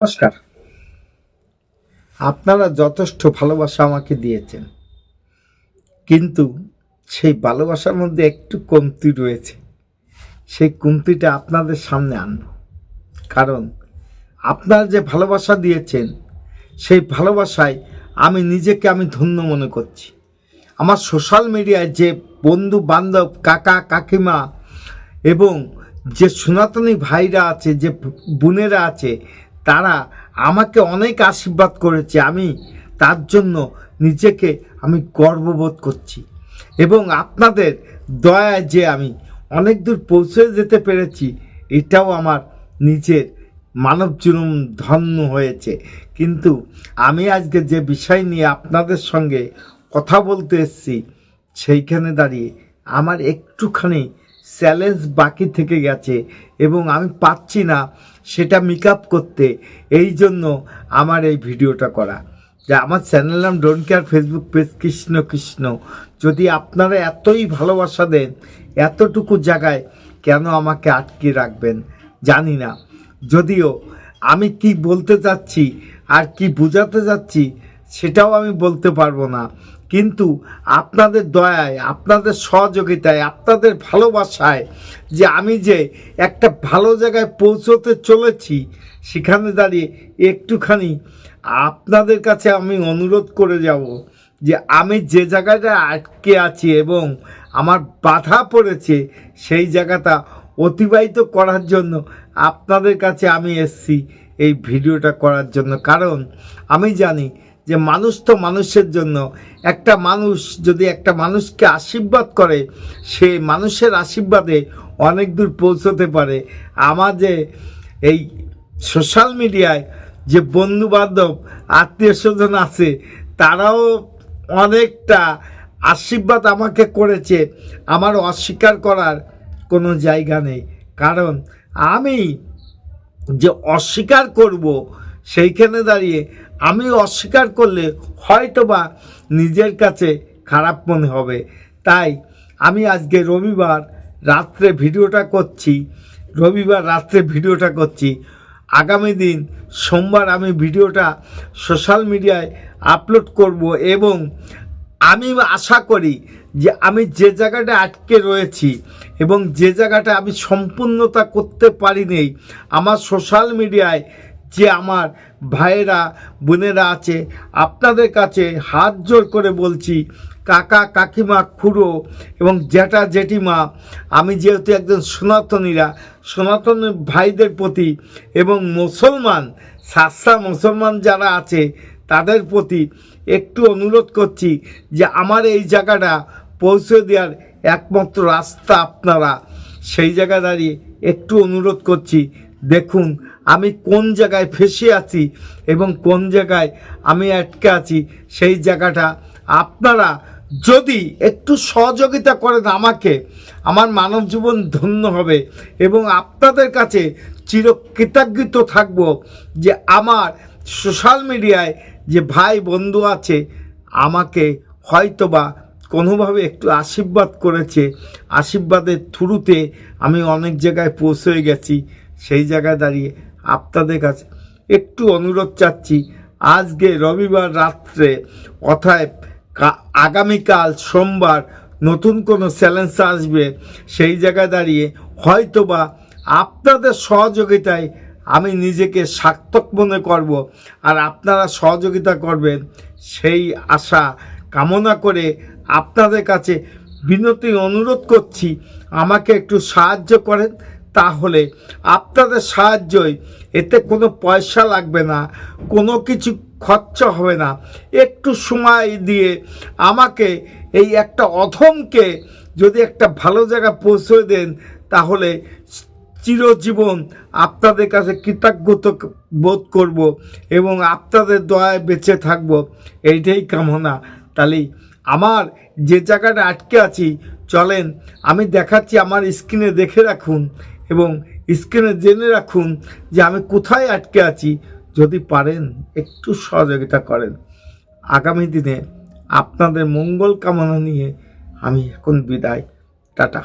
নমস্কার। আপনারা যথেষ্ট ভালোবাসা আমাকে দিয়েছেন, কিন্তু সেই ভালোবাসার মধ্যে একটু কমতি রয়েছে। সেই কমতিটা আপনাদের সামনে আনব, কারণ আপনারা যে ভালোবাসা দিয়েছেন সেই ভালোবাসায় আমি নিজেকে ধন্য মনে করছি। আমার সোশ্যাল মিডিয়ায় যে বন্ধু বান্ধব, কাকা কাকিমা এবং যে সনাতনী ভাইরা আছে, যে বোনেরা আছে, তারা আমাকে অনেক আশীর্বাদ করেছে। আমি তার জন্য নিজেকে গর্ববোধ করছি, এবং আপনাদের দয়ায় যে আমি অনেক দূর পৌঁছে যেতে পেরেছি, এটাও আমার নিজের মানব জীবন ধন্য হয়েছে। কিন্তু আমি আজকে যে বিষয় নিয়ে আপনাদের সঙ্গে কথা বলতে এসেছি, সেইখানে দাঁড়িয়ে আমার একটুখানি চ্যালেঞ্জ বাকি থেকে গেছে, এবং আমি পাচ্ছি না সেটা মেকআপ করতে। এই জন্য আমার এই ভিডিওটা করা। যে আমার চ্যানেল নাম don't care, Facebook page Krishna Krishna. যদি আপনারা এতই ভালোবাসা দেন, এতটুকু জায়গায় কেন আমাকে আটকে রাখবেন জানি না। যদিও আমি কি বলতে চাচ্ছি আর কি বোঝাতে যাচ্ছি সেটাও আমি বলতে পারবো না, কিন্তু আপনাদের দয়ায়, আপনাদের সহযোগিতায়, আপনাদের ভালোবাসায় যে আমি যে একটা ভালো জায়গায় পৌঁছতে চলেছি, সেখানে দাঁড়িয়ে একটুখানি আপনাদের কাছে আমি অনুরোধ করে যাব যে আমি যে জায়গাটা আটকে আছি এবং আমার বাধা পড়েছে, সেই জায়গাটা অতিবাহিত করার জন্য আপনাদের কাছে আমি এসেছি এই ভিডিওটা করার জন্য। কারণ আমি জানি যে মানুষ তো মানুষের জন্য। একটা মানুষ যদি একটা মানুষকে আশীর্বাদ করে, সে মানুষের আশীর্বাদে অনেক দূর পৌঁছতে পারে। আমার যে এই সোশ্যাল মিডিয়ায় যে বন্ধু বান্ধব, আত্মীয় স্বজন আছে, তারাও অনেকটা আশীর্বাদ আমাকে করেছে। আমার অস্বীকার করার কোনো জায়গা নেই, কারণ আমি যে অস্বীকার করব, সেইখানে দাঁড়িয়ে আমি অস্বীকার করলে হয়তোবা নিজের কাছে খারাপ মনে হবে। তাই আমি আজকে রবিবার রাত্রে ভিডিওটা করছি। আগামী দিন সোমবার আমি ভিডিওটা সোশ্যাল মিডিয়ায় আপলোড করব, এবং আমি আশা করি যে আমি যে জায়গাটা আটকে রয়েছি এবং যে জায়গাটা আমি সম্পূর্ণতা করতে পারিনি, আমার সোশ্যাল মিডিয়ায় যে আমার ভাইয়েরা বোনেরা আছে, আপনাদের কাছে হাত জোর করে বলছি, কাকা কাকিমা খুড়ো এবং জ্যাঠা জেঠিমা, আমি যেহেতু একজন সনাতন ভাইদের প্রতি এবং মুসলমান যারা আছে তাদের প্রতি একটু অনুরোধ করছি যে আমার এই জায়গাটা পৌঁছে দেওয়ার একমাত্র রাস্তা আপনারা। সেই জায়গায় দাঁড়িয়ে একটু অনুরোধ করছি, দেখুন আমি কোন জায়গায় ফেসে আছি এবং কোন জায়গায় আমি আটকে আছি। সেই জায়গাটা আপনারা যদি একটু সহযোগিতা করেন আমাকে, আমার মানব জীবন ধন্য হবে, এবং আপনাদের কাছে চিরকৃতজ্ঞ থাকব যে আমার সোশ্যাল মিডিয়ায় যে ভাই বন্ধু আছে আমাকে হয়তোবা কোনোভাবে একটু আশীর্বাদ করেছে। আশীর্বাদের থ্রুতে আমি অনেক জায়গায় পৌঁছে গেছি। সেই জায়গায় দাঁড়িয়ে আপনাদের কাছে একটু অনুরোধ চাচ্ছি, আজকে রবিবার রাত্রে অর্থাৎ আগামীকাল সোমবার নতুন কোনো চ্যালেঞ্জ আসবে। সেই জায়গায় দাঁড়িয়ে হয়তোবা আপনাদের সহযোগিতায় আমি নিজেকে সার্থক মনে করব, আর আপনারা সহযোগিতা করবেন সেই আশা কামনা করে আপনাদের কাছে বিনতি অনুরোধ করছি, আমাকে একটু সাহায্য করেন। তাহলে আপনাদের সাহায্যই, এতে কোনো পয়সা লাগবে না, কোনো কিছু খরচা হবে না। একটু সময় দিয়ে আমাকে এই একটা অধমকে যদি একটা ভালো জায়গায় পৌঁছে দেন, তাহলে চিরজীবন আপনাদের কাছে কৃতজ্ঞতা বোধ করব এবং আপনাদের দয়ায় বেঁচে থাকব, এইটাই কামনা। তাহলে আমার যে জায়গাটা আটকে আছি, চলেন আমি দেখাচ্ছি, আমার স্ক্রিনে দেখে রাখুন এবং স্ক্রিনে জেনে রাখুন যে আমি কোথায় আটকে আছি। যদি পারেন একটু সহযোগিতা করেন। আগামী দিনে আপনাদের মঙ্গল কামনা নিয়ে আমি এখন বিদায়। টাটা।